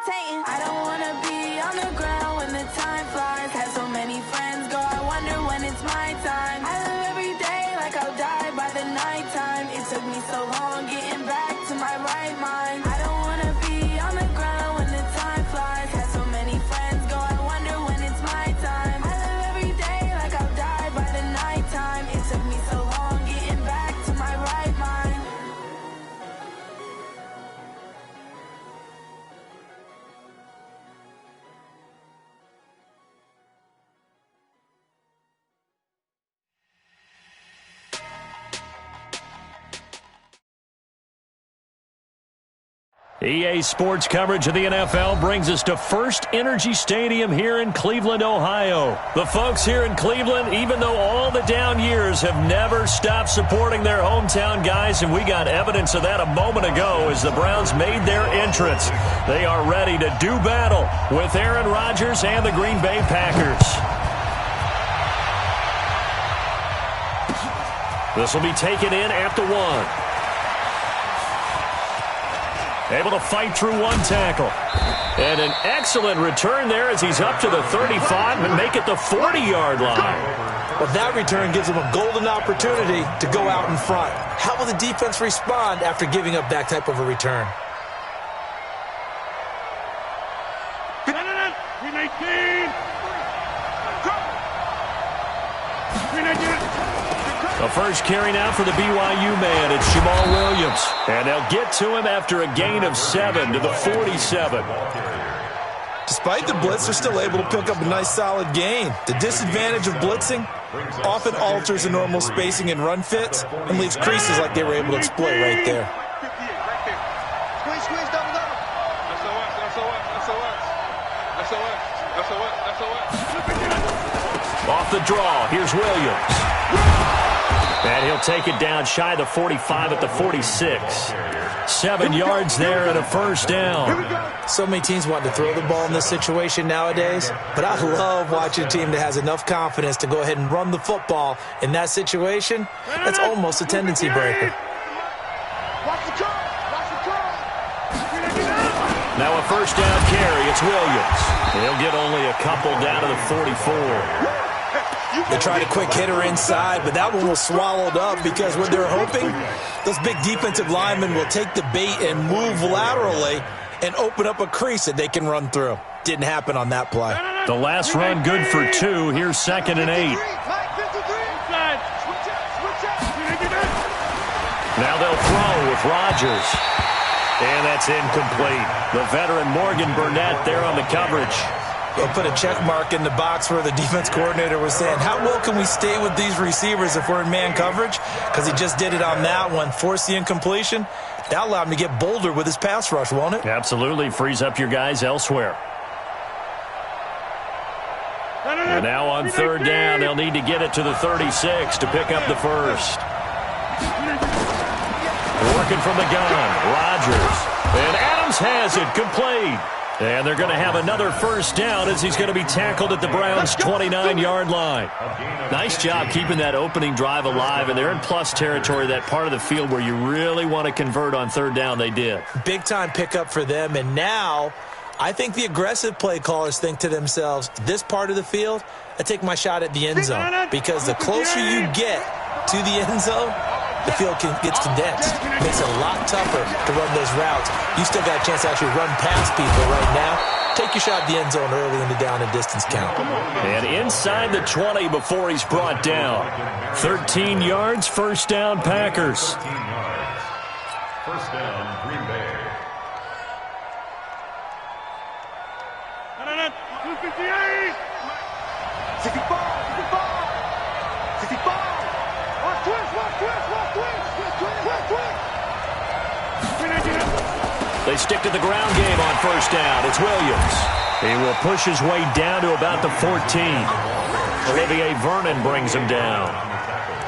levitating. I don't wanna be on the ground when the time flies. Had so many friends go, I wonder when it's my time. I live every day like I'll die by the nighttime. It took me so long getting back to my right mind. I don't wanna be on the ground when the time flies. Had so many friends go, I wonder when it's my time. I live every day like I'll die by the nighttime. It took me so long getting back to my right mind. EA Sports coverage of the NFL brings us to First Energy Stadium here in Cleveland, Ohio. The folks here in Cleveland, even though all the down years, have never stopped supporting their hometown guys, and we got evidence of that a moment ago as the Browns made their entrance. They are ready to do battle with Aaron Rodgers and the Green Bay Packers. This will be taken in at the 1. Able to fight through one tackle. And an excellent return there as he's up to the 35 and make it the 40-yard line. Well, that return gives him a golden opportunity to go out in front. How will the defense respond after giving up that type of a return? The first carry now for the BYU man. It's Jamal Williams. And they'll get to him after a gain of 7 to the 47. Despite the blitz, they're still able to pick up a nice solid gain. The disadvantage of blitzing often alters the normal spacing and run fits and leaves creases like they were able to exploit right there. Off the draw, here's Williams. And he'll take it down shy of the 45 at the 46. 7 yards there and a first down. So many teams want to throw the ball in this situation nowadays, but I love watching a team that has enough confidence to go ahead and run the football in that situation. That's almost a tendency breaker. Now a first down carry. It's Williams. He'll get only a couple down to the 44. They tried a quick hitter inside, but that one was swallowed up because what they're hoping, those big defensive linemen will take the bait and move laterally and open up a crease that they can run through. Didn't happen on that play. The last run good for 2. Here's 2nd and 8. Now they'll throw with Rodgers. And that's incomplete. The veteran Morgan Burnett there on the coverage. They'll put a check mark in the box where the defense coordinator was saying, how well can we stay with these receivers if we're in man coverage? Because he just did it on that one, forced the incompletion. That allowed him to get bolder with his pass rush, won't it? Absolutely. Frees up your guys elsewhere. And now on 3rd down, they'll need to get it to the 36 to pick up the first. Working from the gun, Rodgers. And Adams has it, complete. And they're going to have another first down as he's going to be tackled at the Browns' 29-yard line. Nice job keeping that opening drive alive, and they're in plus territory, that part of the field where you really want to convert on 3rd down. They did. Big-time pickup for them, and now I think the aggressive play callers think to themselves, this part of the field, I take my shot at the end zone, because the closer you get to the end zone, the field gets condensed. Makes it a lot tougher to run those routes. You still got a chance to actually run past people right now. Take your shot at the end zone early in the down and distance count. And inside the 20 before he's brought down. 13 yards, first down, Packers. First down, Green Bay. 258. 64. 64. They stick to the ground game on first down. It's Williams. He will push his way down to about the 14. Olivier Vernon brings him down.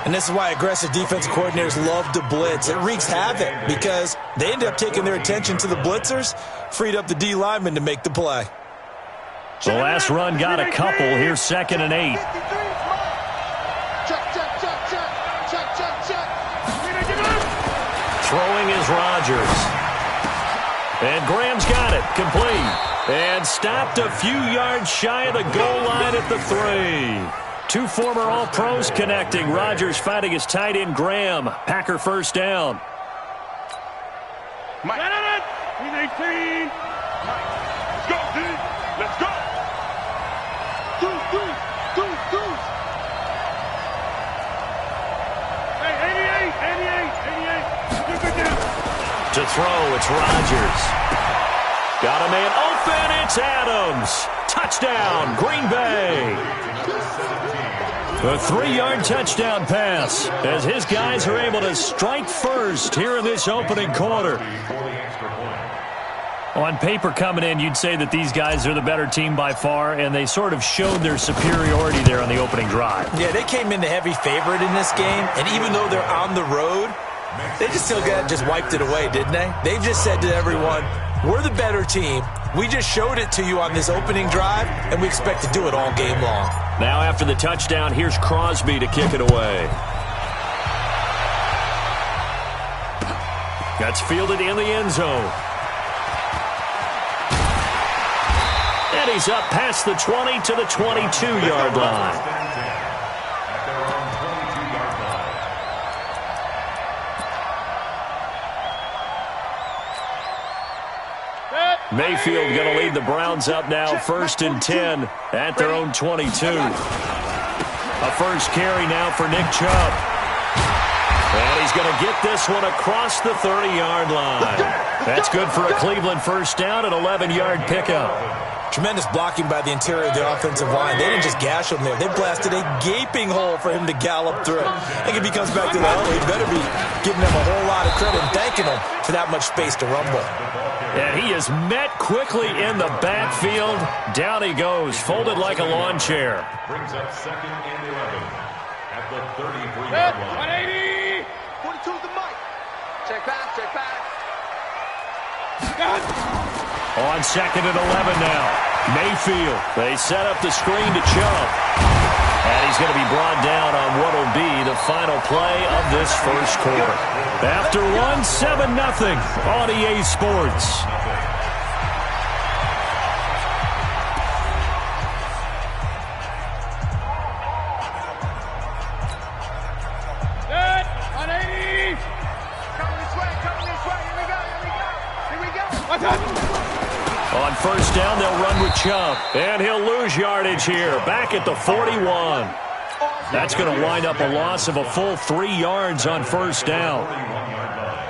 And this is why aggressive defense coordinators love to blitz. It wreaks havoc because they end up taking their attention to the blitzers, freed up the D lineman to make the play. The last run got a couple. Here's 2nd and 8. Throwing is Rodgers. And Graham's got it. Complete. And stopped a few yards shy of the goal line at the 3. Two former All-Pros connecting. Rodgers fighting his tight end, Graham. Packer first down. Mike. He's 18. Mike. Let's go, dude. Let's go. Deuce. Hey, 88. To throw, it's Rodgers. Got a man open, it's Adams. Touchdown, Green Bay. A 3-yard touchdown pass as his guys are able to strike first here in this opening quarter. On paper coming in, you'd say that these guys are the better team by far, and they sort of showed their superiority there on the opening drive. Yeah, they came in the heavy favorite in this game, and even though they're on the road, they just wiped it away, didn't they? They've just said to everyone, we're the better team. We just showed it to you on this opening drive, and we expect to do it all game long. Now after the touchdown, here's Crosby to kick it away. That's fielded in the end zone. And he's up past the 20 to the 22-yard line. Mayfield going to lead the Browns up now, 1st and 10 at their own 22. A first carry now for Nick Chubb. And he's going to get this one across the 30-yard line. That's good for a Cleveland first down, an 11-yard pickup. Tremendous blocking by the interior of the offensive line. They didn't just gash him there. They blasted a gaping hole for him to gallop through. I think if he comes back to the huddle, he better be giving them a whole lot of credit and thanking them for that much space to rumble. And he is met quickly in the backfield. Down he goes, folded like a lawn chair. Brings up 2nd and 11 at the 33-yard line. 180. 42's the mic. Check back. On 2nd and 11 now. Mayfield. They set up the screen to Chubb. And he's going to be brought down on what will be the final play of this first quarter. After one, 7-0 on EA Sports. Good. 180. Coming this way. Here we go. What's up? On first down, they'll run with Chubb. And he'll lose yardage here, back at the 41. That's going to wind up a loss of a full 3 yards on first down.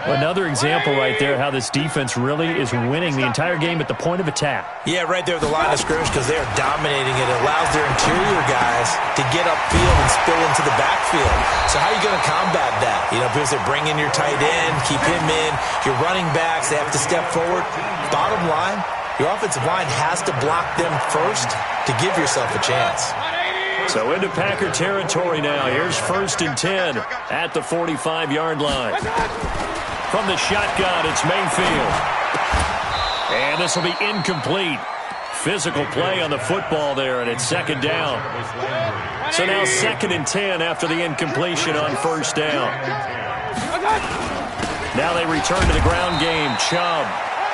Another example right there how this defense really is winning the entire game at the point of attack. Yeah, right there at the line of scrimmage because they are dominating it. It allows their interior guys to get upfield and spill into the backfield. So how are you going to combat that? You know, because they bring in your tight end, keep him in. Your running backs, they have to step forward. Bottom line, your offensive line has to block them first to give yourself a chance. So into Packer territory now. Here's 1st and 10 at the 45-yard line. From the shotgun, it's Mayfield. And this will be incomplete. Physical play on the football there, and it's 2nd down. So now 2nd and 10 after the incompletion on first down. Now they return to the ground game. Chubb.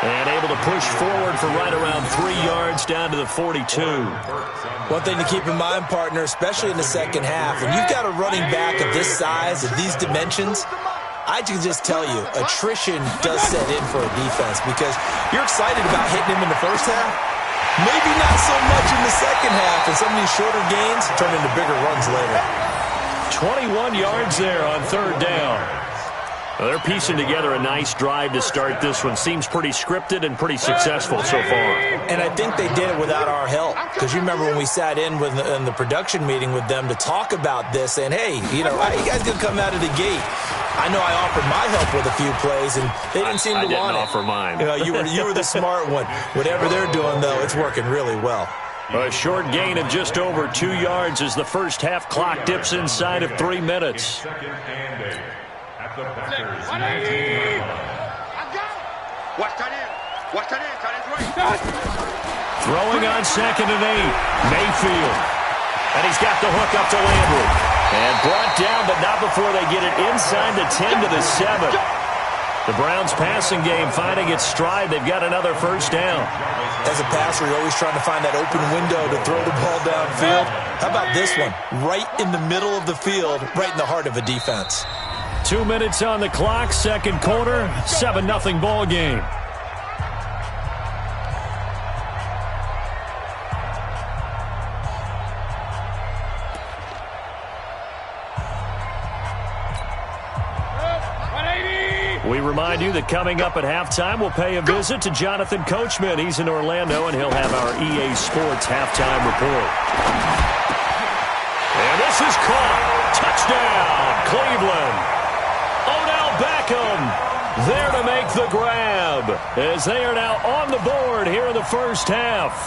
And able to push forward for right around 3 yards down to the 42. One thing to keep in mind, partner, especially in the second half, when you've got a running back of this size, of these dimensions, I can just tell you, attrition does set in for a defense because you're excited about hitting him in the first half. Maybe not so much in the second half, and some of these shorter gains turn into bigger runs later. 21 yards there on 3rd down. Well, they're piecing together a nice drive to start this one. Seems pretty scripted and pretty successful so far. And I think they did it without our help. Because you remember when we sat in the production meeting with them to talk about this, saying, hey, you know, how you guys going to come out of the gate? I know I offered my help with a few plays, and they didn't seem to want it. I didn't offer mine. You know, you were the smart one. Whatever they're doing, though, it's working really well. A short gain of just over 2 yards as the first half clock dips inside of 3 minutes. 2nd and 8 at the Packers. 180. Watch that in. Right. Throwing on 2nd and 8. Mayfield. And he's got the hook up to Landry. And brought down, but not before they get it inside the 10 to the 7. The Browns passing game finding its stride. They've got another first down. As a passer, you're always trying to find that open window to throw the ball downfield. How about this one? Right in the middle of the field, right in the heart of a defense. 2 minutes on the clock, second quarter, 7-0 ball game. We remind you that coming up at halftime, we'll pay a visit to Jonathan Coachman. He's in Orlando, and he'll have our EA Sports halftime report. And this is caught. Touchdown, Cleveland. Odell Beckham there to make the grab as they are now on the board here in the first half.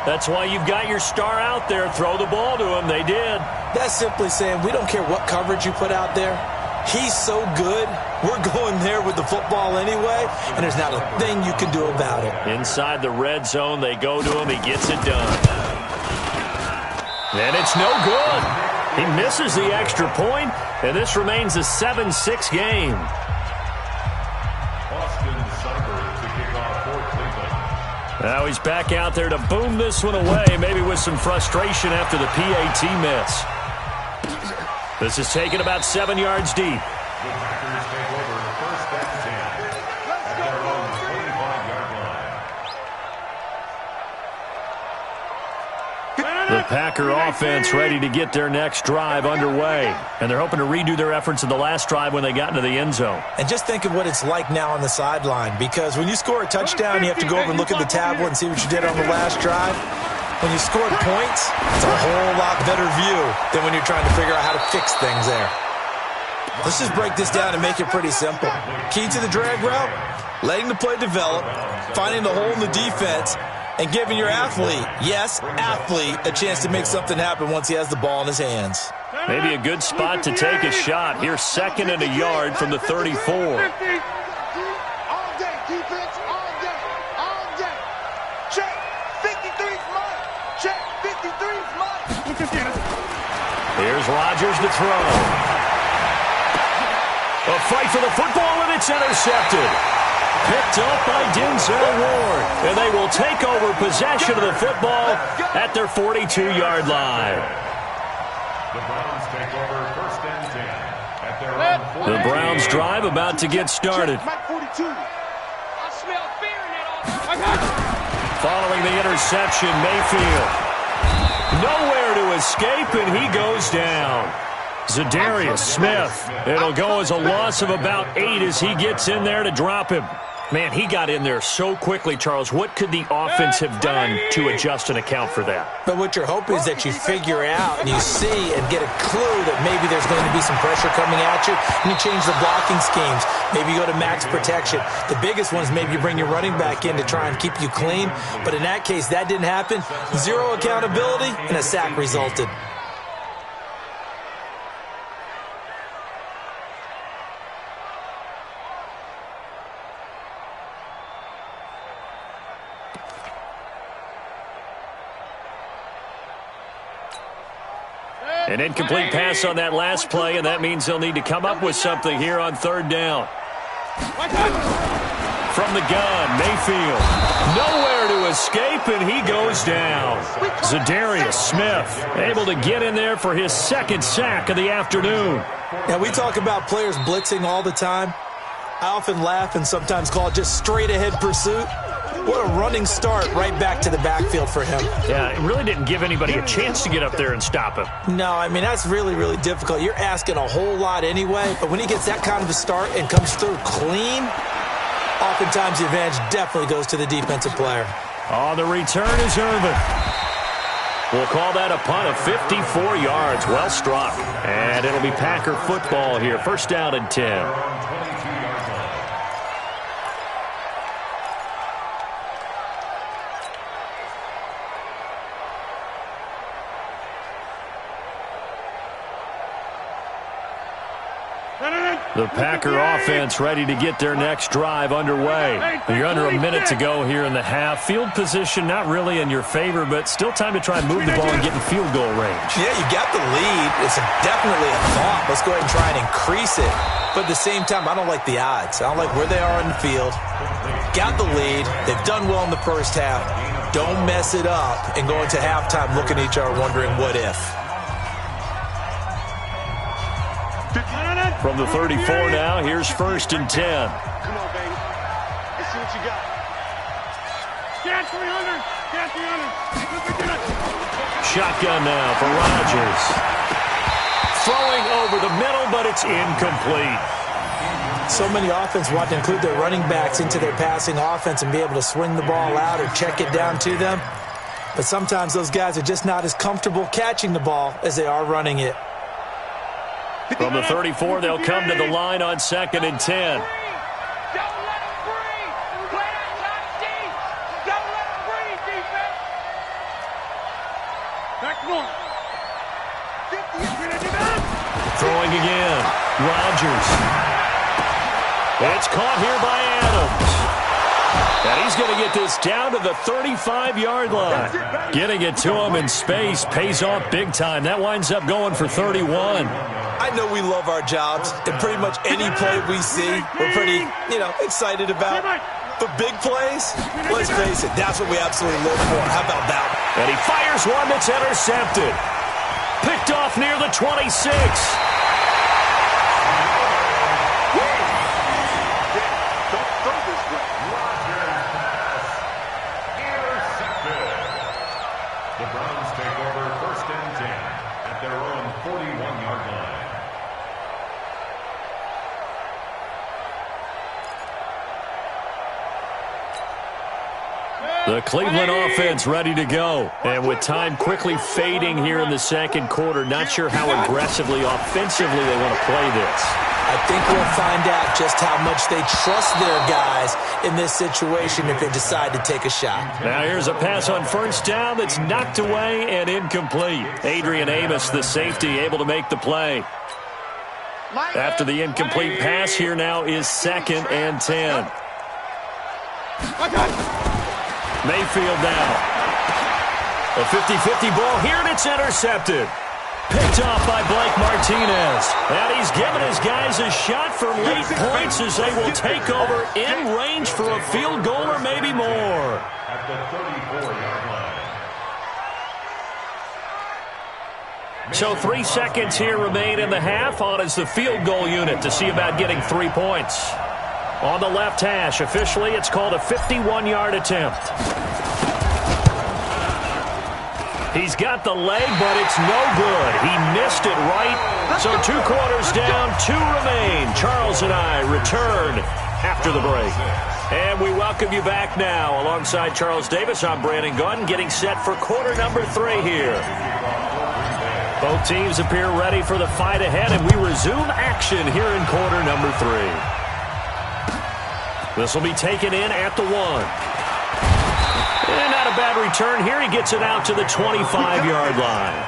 That's why you've got your star out there. Throw the ball to him. They did. That's simply saying we don't care what coverage you put out there. He's so good, we're going there with the football anyway, and there's not a thing you can do about it. Inside the red zone, they go to him. He gets it done. And it's no good. He misses the extra point, and this remains a 7-6 game. Now he's back out there to boom this one away, maybe with some frustration after the PAT miss. This is taken about 7 yards deep. The Packers take over first and 10 at their own 25-yard line. The Packer offense ready to get their next drive underway. And they're hoping to redo their efforts in the last drive when they got into the end zone. And just think of what it's like now on the sideline, because when you score a touchdown, you have to go over and look at the tablet and see what you did on the last drive. When you scored points, it's a whole lot better view than when you're trying to figure out how to fix things there. Let's just break this down and make it pretty simple. Key to the drag route, letting the play develop, finding the hole in the defense, and giving your athlete, yes, athlete, a chance to make something happen once he has the ball in his hands. Maybe a good spot to take a shot. Here's 2nd and a yard from the 34. All day, defense, all day, all day. Check, 53's mine. Check, 53's mine. Here's Rodgers to throw. A fight for the football, and it's intercepted. Picked up by Denzel Ward. And they will take over possession of the football at their 42-yard line. The Browns take over first and 10 at their own 40. The Browns drive about to get started. Mike 42. I smell fear in that. Following the interception, Mayfield. Nowhere to escape, and he goes down. Zadarius Smith. It'll go as a loss of about 8 as he gets in there to drop him. Man, he got in there so quickly, Charles. What could the offense have done to adjust and account for that? But what you're hoping is that you figure out and you see and get a clue that maybe there's going to be some pressure coming at you, and you change the blocking schemes. Maybe you go to max protection. The biggest one is maybe you bring your running back in to try and keep you clean. But in that case, that didn't happen. 0 accountability, and a sack resulted. An incomplete pass on that last play, and that means they'll need to come up with something here on 3rd down. From the gun, Mayfield. Nowhere to escape, and he goes down. Zadarius Smith able to get in there for his 2nd sack of the afternoon. Now, we talk about players blitzing all the time. I often laugh and sometimes call it just straight-ahead pursuit. What a running start right back to the backfield for him. Yeah, it really didn't give anybody a chance to get up there and stop him. No, I mean, that's really, really difficult. You're asking a whole lot anyway, but when he gets that kind of a start and comes through clean, oftentimes the advantage definitely goes to the defensive player. On the return is Irvin. We'll call that a punt of 54 yards. Well struck. And it'll be Packer football here. 1st down and 10. The Packer offense ready to get their next drive underway. You're under a minute to go here in the half. Field position not really in your favor, but still time to try and move the ball and get in field goal range. Yeah, you got the lead. It's definitely a thought. Let's go ahead and try and increase it. But at the same time, I don't like the odds. I don't like where they are in the field. Got the lead. They've done well in the first half. Don't mess it up and go into halftime looking at each other wondering what if. From the 34 now, here's 1st and 10. Come on, baby. Let's see what you got. Get 300. Get 300. Shotgun now for Rodgers. Throwing over the middle, but it's incomplete. So many offenses want to include their running backs into their passing offense and be able to swing the ball out or check it down to them. But sometimes those guys are just not as comfortable catching the ball as they are running it. From the 34, they'll come to the line on 2nd and 10. Throwing again. Rodgers. It's caught here by Adams. And he's going to get this down to the 35-yard line. Getting it to him in space pays off big time. That winds up going for 31. I know we love our jobs, and pretty much any play we see, we're pretty, excited about. But big plays, let's face it, that's what we absolutely live for. How about that? And he fires one that's intercepted. Picked off near the 26. The Browns take over 1st and 10 at their own 41-yard line. The Cleveland offense ready to go. And with time quickly fading here in the second quarter, not sure how aggressively, offensively they want to play this. I think we'll find out just how much they trust their guys in this situation if they decide to take a shot. Now here's a pass on 1st down that's knocked away and incomplete. Adrian Amos, the safety, able to make the play. After the incomplete pass, here now is 2nd and 10. Mayfield now. A 50-50 ball here, and it's intercepted. Picked off by Blake Martinez. And he's given his guys a shot for late points as they will take over in range for a field goal or maybe more. At the 34-yard line. So 3 seconds here remain in the half. On is the field goal unit to see about getting 3 points. On the left hash, officially it's called a 51-yard attempt. He's got the leg, but it's no good. He missed it right. So 2 quarters down, 2 remain. Charles and I return after the break. And we welcome you back now. Alongside Charles Davis, I'm Brandon Gunn, getting set for quarter number 3 here. Both teams appear ready for the fight ahead, and we resume action here in quarter number 3. This will be taken in at the 1. And not a bad return here. He gets it out to the 25-yard line.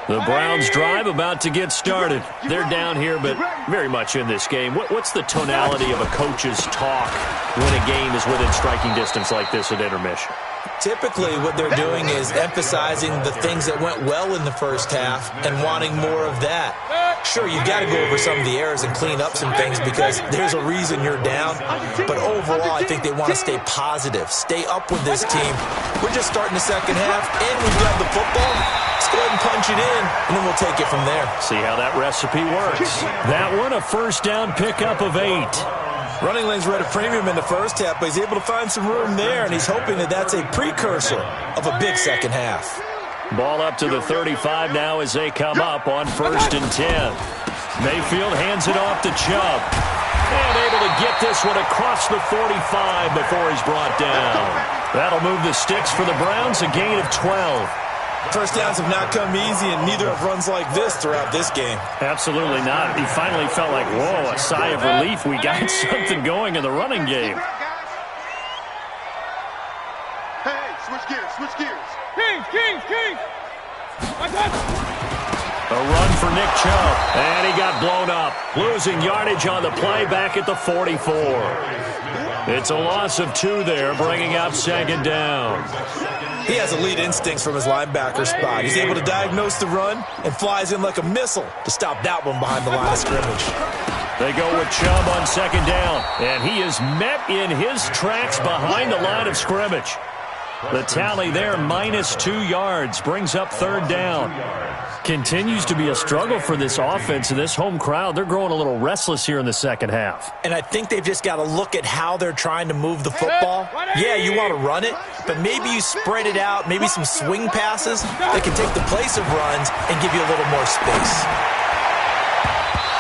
The Browns drive about to get started. They're down here, but very much in this game. What's the tonality of a coach's talk when a game is within striking distance like this at intermission? Typically, what they're doing is emphasizing the things that went well in the first half and wanting more of that. Sure, you've got to go over some of the errors and clean up some things because there's a reason you're down. But overall, I think they want to stay positive, stay up with this team. We're just starting the second half, and we've got the football. Let's go ahead and punch it in, and then we'll take it from there. See how that recipe works. That one, a 1st down pickup of 8. Running lanes were at a premium in the first half, but he's able to find some room there, and he's hoping that that's a precursor of a big second half. Ball up to the 35 now as they come up on 1st and 10. Mayfield hands it off to Chubb. And able to get this one across the 45 before he's brought down. That'll move the sticks for the Browns, a gain of 12. First downs have not come easy, and neither have runs like this throughout this game. Absolutely not. He finally felt like, whoa, a sigh of relief. We got something going in the running game. Hey, switch gears, switch gears. Kings! A run for Nick Chubb, and he got blown up. Losing yardage on the play back at the 44. It's a loss of 2 there, bringing up second down. He has elite instincts from his linebacker spot. He's able to diagnose the run and flies in like a missile to stop that one behind the line of scrimmage. They go with Chubb on second down, and he is met in his tracks behind the line of scrimmage. The tally there, -2 yards, brings up third down. Continues to be a struggle for this offense and this home crowd. They're growing a little restless here in the second half. And I think they've just got to look at how they're trying to move the football. Yeah, you want to run it, but maybe you spread it out, maybe some swing passes that can take the place of runs and give you a little more space.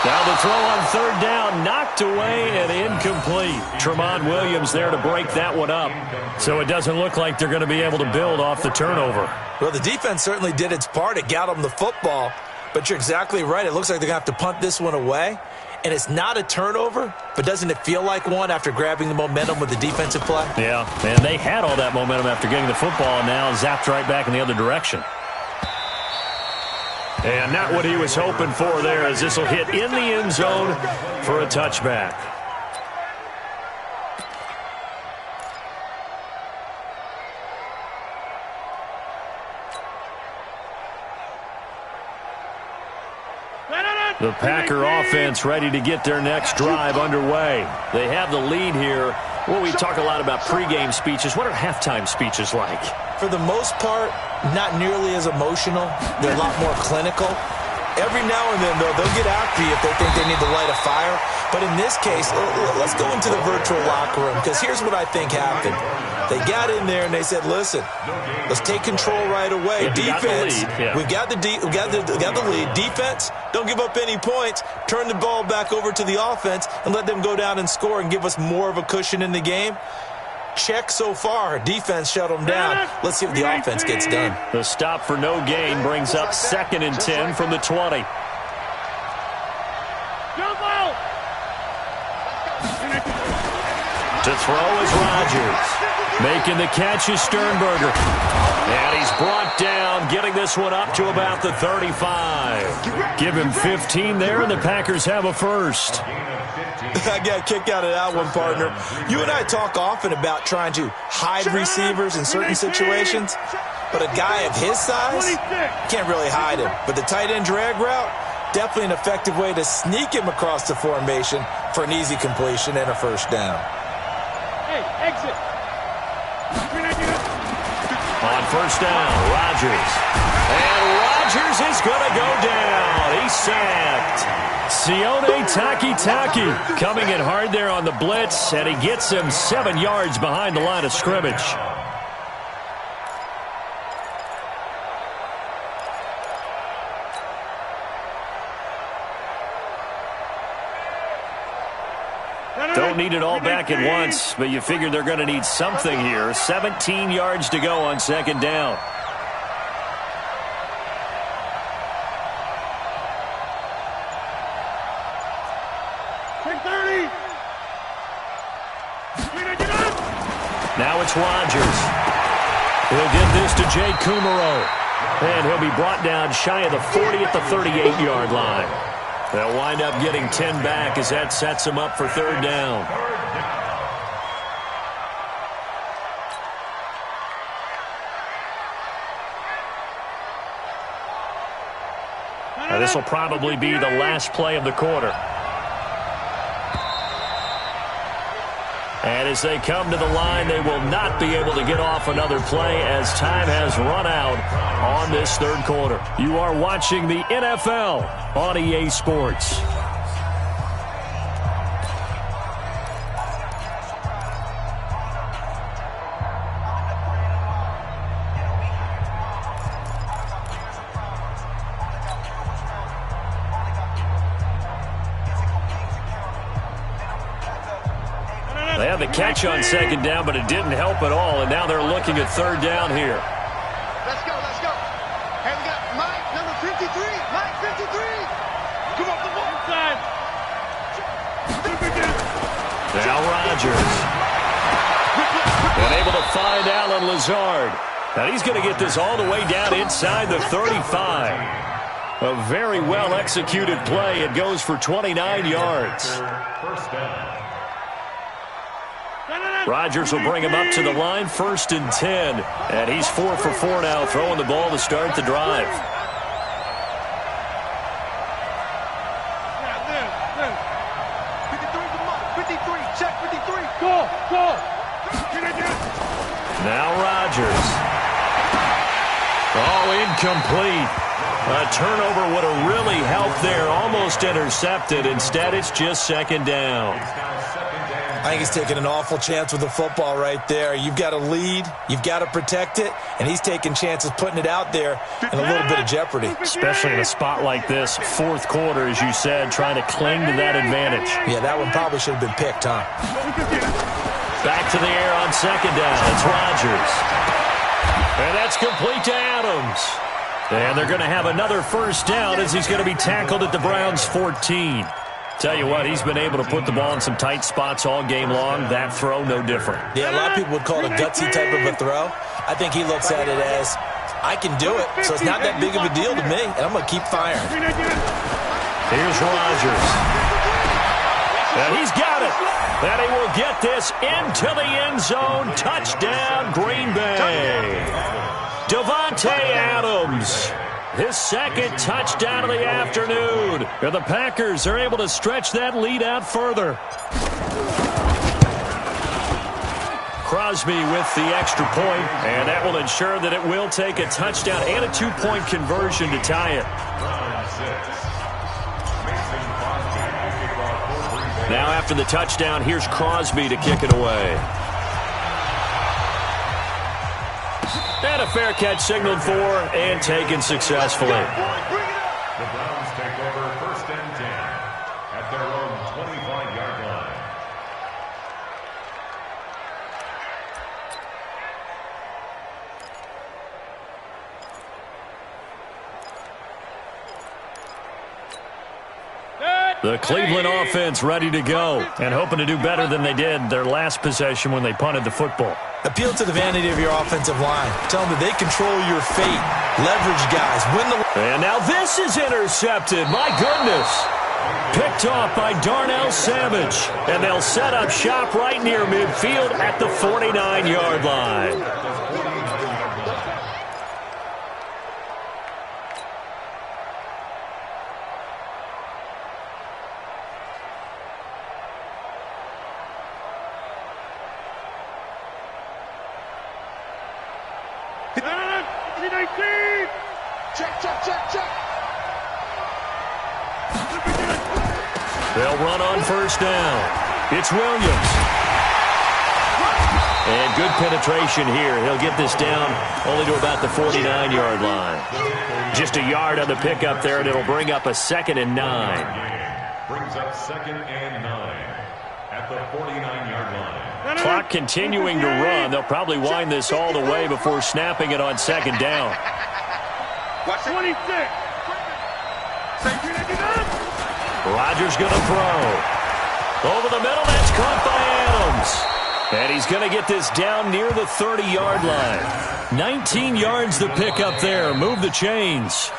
Now the throw on third down, knocked away and incomplete. Tremont Williams there to break that one up. So it doesn't look like they're going to be able to build off the turnover. Well, the defense certainly did its part. It got them the football. But you're exactly right. It looks like they're going to have to punt this one away. And it's not a turnover, but doesn't it feel like one after grabbing the momentum with the defensive play? Yeah, and they had all that momentum after getting the football and now zapped right back in the other direction. And not what he was hoping for there, as this will hit in the end zone for a touchback. The Packer offense ready to get their next drive underway. They have the lead here. Well, we talk a lot about pregame speeches. What are halftime speeches like? For the most part, not nearly as emotional. They're a lot more clinical. Every now and then, though, they'll get after you if they think they need to light a fire. But in this case, let's go into the virtual locker room, because here's what I think happened. They got in there and they said, listen, let's take control right away. Defense, we got the lead. Defense, don't give up any points. Turn the ball back over to the offense and let them go down and score and give us more of a cushion in the game. Check so far. Defense shut them down. Let's see what the offense gets done. The stop for no gain brings up 2nd and 10 from the 20. To throw is Rodgers. Making the catch is Sternberger. And he's brought down, getting this one up to about the 35. Give him 15 there, and the Packers have a first. I got a kick out of that one, partner. You and I talk often about trying to hide receivers in certain situations, but a guy of his size can't really hide him. But the tight end drag route, definitely an effective way to sneak him across the formation for an easy completion and a first down. Hey, exit. On first down, Rodgers. And Rodgers is going to go down. He's sacked. Sione Takitaki coming in hard there on the blitz, and he gets him 7 yards behind the line of scrimmage. Don't need it all back at once, but you figure they're going to need something here. 17 yards to go on second down. Now it's Rodgers. He'll get this to Jay Kumaro. And he'll be brought down shy of the 40 at the 38-yard line. They'll wind up getting 10 back as that sets them up for third down. Now this will probably be the last play of the quarter. And as they come to the line, they will not be able to get off another play as time has run out on this third quarter. You are watching the NFL on EA Sports. They had the catch on second down, but it didn't help at all, and now they're looking at third down here. Let's go, let's go. Hey, we got Mike, number 53. Mike, 53. Come on, come on. Inside. Now Rodgers. And able to find Allen Lazard. Now he's going to get this all the way down inside the 35. A very well-executed play. It goes for 29 yards. First down. Rodgers will bring him up to the line, 1st and 10. And he's 4 for 4 now, throwing the ball to start the drive. Now Rodgers. Oh, incomplete. A turnover would have really helped there. Almost intercepted. Instead, it's just 2nd down. I think he's taking an awful chance with the football right there. You've got a lead. You've got to protect it. And he's taking chances putting it out there in a little bit of jeopardy. Especially in a spot like this. 4th quarter, as you said, trying to cling to that advantage. Yeah, that one probably should have been picked, huh? Back to the air on 2nd down. It's Rodgers. And that's complete to Adams. And they're going to have another 1st down as he's going to be tackled at the Browns' 14. Tell you what, he's been able to put the ball in some tight spots all game long. That throw, no different. Yeah, a lot of people would call it a gutsy type of a throw. I think he looks at it as, I can do it, so it's not that big of a deal to me, and I'm going to keep firing. Here's Rodgers. And he's got it. And he will get this into the end zone. Touchdown, Green Bay. Davante Adams. His 2nd touchdown of the afternoon. And the Packers are able to stretch that lead out further. Crosby with the extra point, and that will ensure that it will take a touchdown and a 2-point conversion to tie it. Now after the touchdown, here's Crosby to kick it away. And a fair catch signaled for and taken successfully. The Browns take over 1st and 10 at their own 25-yard line. The Cleveland offense ready to go and hoping to do better than they did their last possession when they punted the football. Appeal to the vanity of your offensive line. Tell them that they control your fate. Leverage guys. Win the... And now this is intercepted. My goodness. Picked off by Darnell Savage. And they'll set up shop right near midfield at the 49-yard line. They'll run on 1st down. It's Williams. And good penetration here. He'll get this down only to about the 49-yard line. Just a yard on the pickup there, and it'll bring up a 2nd and 9. Brings up 2nd and 9 at the 49-yard line. Clock continuing to run. They'll probably wind this all the way before snapping it on 2nd down. 26. Rodgers going to throw. Over the middle, that's caught by Adams. And he's going to get this down near the 30-yard line. 19 yards the pickup there. Move the chains.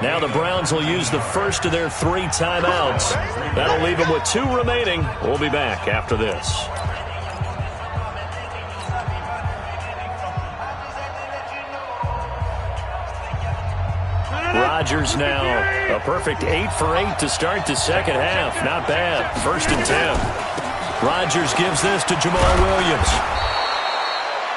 Now the Browns will use the first of their 3 timeouts. That'll leave them with 2 remaining. We'll be back after this. Rodgers now a perfect 8 for 8 to start the 2nd half. Not bad. 1st and 10. Rodgers gives this to Jamal Williams.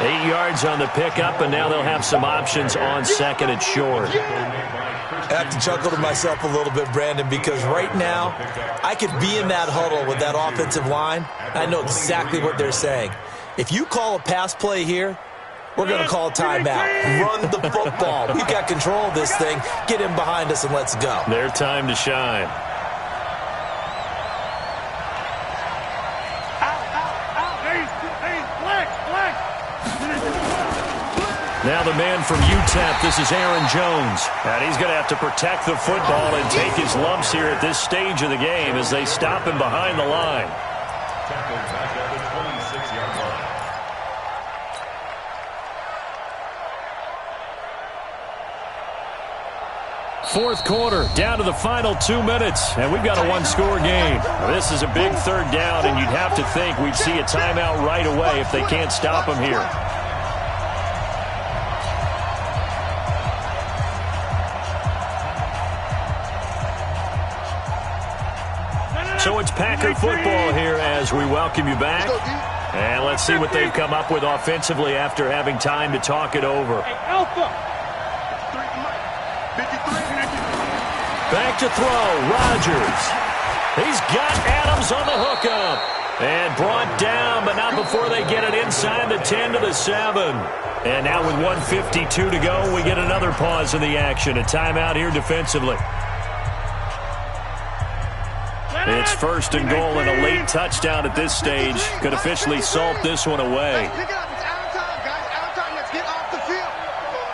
8 yards on the pickup, and now they'll have some options on 2nd and short. I have to chuckle to myself a little bit, Brandon, because right now I could be in that huddle with that offensive line. I know exactly what they're saying. If you call a pass play here, we're going to call timeout. Run the football. We've got control of this thing. Get in behind us and let's go. Their time to shine. Now the man from UTEP, this is Aaron Jones. And he's going to have to protect the football and take his lumps here at this stage of the game as they stop him behind the line. Tackled back at the 26-yard line. Fourth quarter, down to the final 2 minutes, and we've got a one-score game. This is a big third down, and you'd have to think we'd see a timeout right away if they can't stop them here. So it's Packer football here as we welcome you back. And let's see what they've come up with offensively after having time to talk it over. Back to throw, Rodgers. He's got Adams on the hookup. And brought down, but not before they get it inside the 10 to the 7. And now with 1:52 to go, we get another pause in the action. A timeout here defensively. It's first and goal, and a late touchdown at this stage could officially salt this one away. Hey, pick it up. It's out of time, guys. Out of time. Let's get off the field.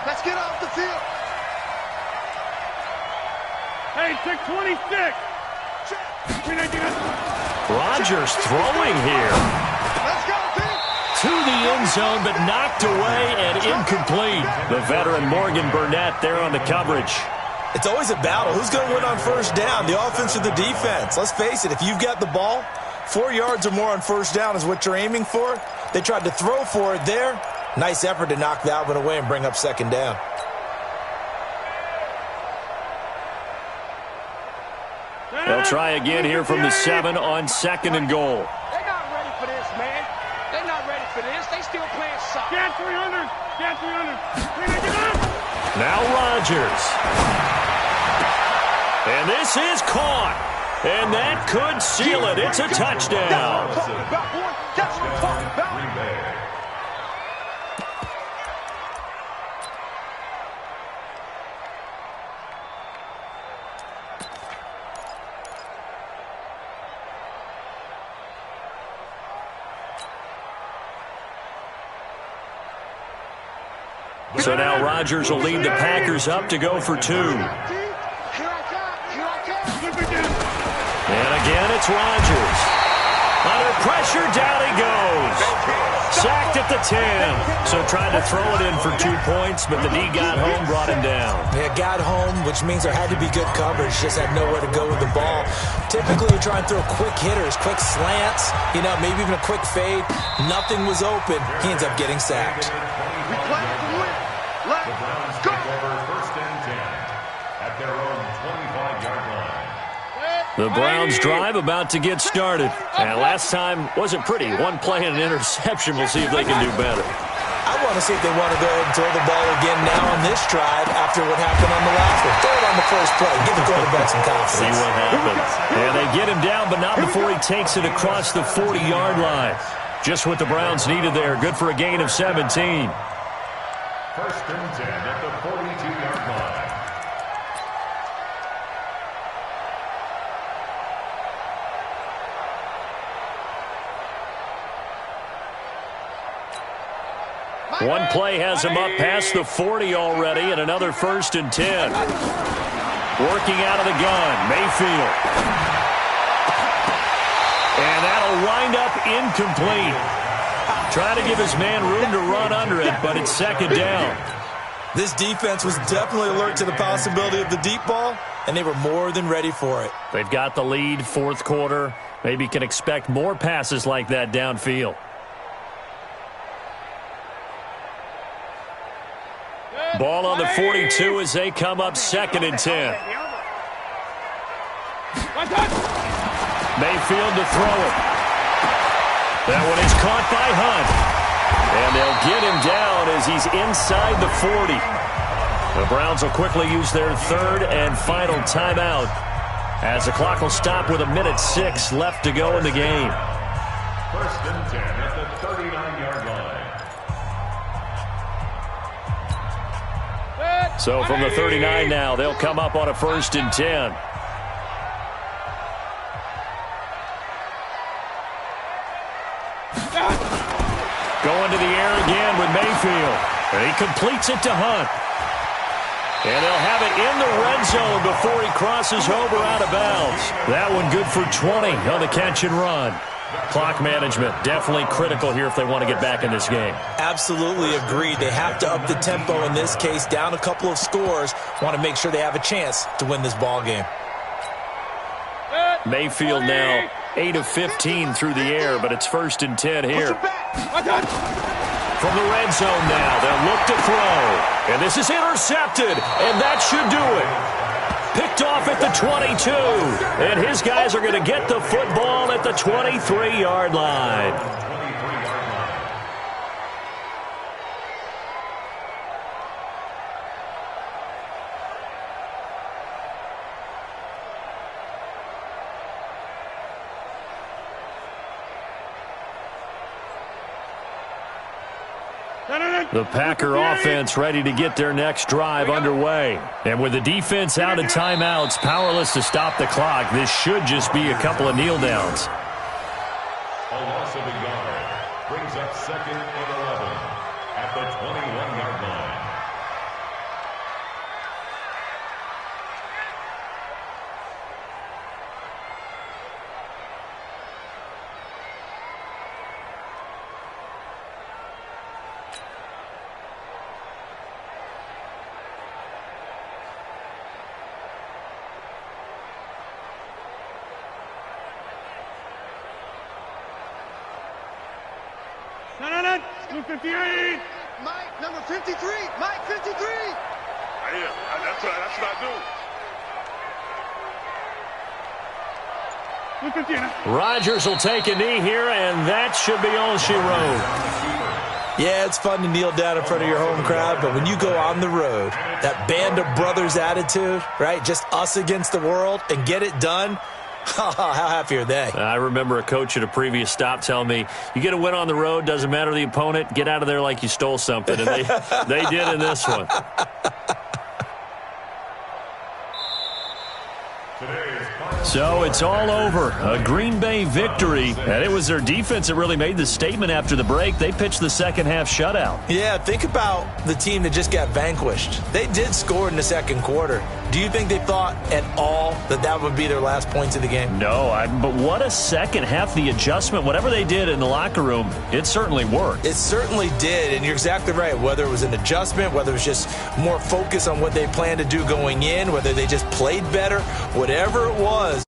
Let's get off the field. Hey, 626. Rodgers throwing here. Let's go, team. To the end zone, but knocked away and incomplete. The veteran Morgan Burnett there on the coverage. It's always a battle. Who's going to win on first down, the offense or the defense? Let's face it, if you've got the ball, 4 yards or more on first down is what you're aiming for. They tried to throw for it there. Nice effort to knock that one away and bring up second down. They'll try again here from the 7 on second and goal. They're not ready for this, man. They're not ready for this. They still playing soccer. Get 300. Get 300. Now Rodgers. And this is caught. And that could seal it. It's a touchdown. That's what I'm talking about. So now Rodgers will lead the Packers up to go for 2. And again, it's Rodgers. Under pressure, down he goes. Sacked at the 10. So tried to throw it in for 2 points, but the D got home, brought him down. Yeah, got home, which means there had to be good coverage. Just had nowhere to go with the ball. Typically, you try and throw quick hitters, quick slants, maybe even a quick fade. Nothing was open. He ends up getting sacked. We play to win. Let's go. First and 10 at their own 25-yard line. The Browns drive about to get started. And last time wasn't pretty. One play and an interception. We'll see if they can do better. I want to see if they want to go ahead and throw the ball again now on this drive after what happened on the last one. Throw it on the first play. Give the quarterback some confidence. See what happens. And they get him down, but not before he takes it across the 40-yard line. Just what the Browns needed there. Good for a gain of 17. First and 10 at the 42-yard line. One play has him up past the 40 already, and another first and 10. Working out of the gun, Mayfield. And that'll wind up incomplete. Trying to give his man room to run under it, but it's second down. This defense was definitely alert to the possibility of the deep ball, and they were more than ready for it. They've got the lead, fourth quarter. Maybe can expect more passes like that downfield. Ball on the 42 as they come up second and 10. Mayfield to throw it. That one is caught by Hunt. And they'll get him down as he's inside the 40. The Browns will quickly use their third and final timeout as the clock will stop with 1:06 left to go in the game. First and 10 at the 39-yard line. So from the 39 now, they'll come up on a first and 10. Going to the air again with Mayfield. And he completes it to Hunt. And they'll have it in the red zone before he crosses over out of bounds. That one good for 20 on the catch and run. Clock management, definitely critical here if they want to get back in this game. Absolutely agreed. They have to up the tempo in this case, down a couple of scores. Want to make sure they have a chance to win this ball game. Mayfield now 8 of 15 through the air, but it's 1st and 10 here. From the red zone now, they'll look to throw. And this is intercepted, and that should do it. Picked off at the 22, and his guys are going to get the football at the 23-yard line. The Packer offense ready to get their next drive underway. And with the defense out of timeouts, powerless to stop the clock, this should just be a couple of kneel downs. A loss of a yard brings up 2nd and 11 at the 21-yard line. Number 58. Mike, number 53. Mike, 53. Yeah, that's what I do. Number 15. Rodgers will take a knee here, and that should be all she wrote. Yeah, it's fun to kneel down in front of your home crowd, but when you go on the road, that band of brothers attitude, right, just us against the world, and get it done, how happy are they? I remember a coach at a previous stop telling me, you get a win on the road, doesn't matter the opponent, get out of there like you stole something. And they did in this one. So it's all over. A Green Bay victory. And it was their defense that really made the statement after the break. They pitched the second half shutout. Yeah, think about the team that just got vanquished. They did score in the second quarter. Do you think they thought at all that that would be their last points of the game? No, but what a second half. The adjustment, whatever they did in the locker room, it certainly worked. It certainly did, and you're exactly right. Whether it was an adjustment, whether it was just more focus on what they planned to do going in, whether they just played better, whatever it was,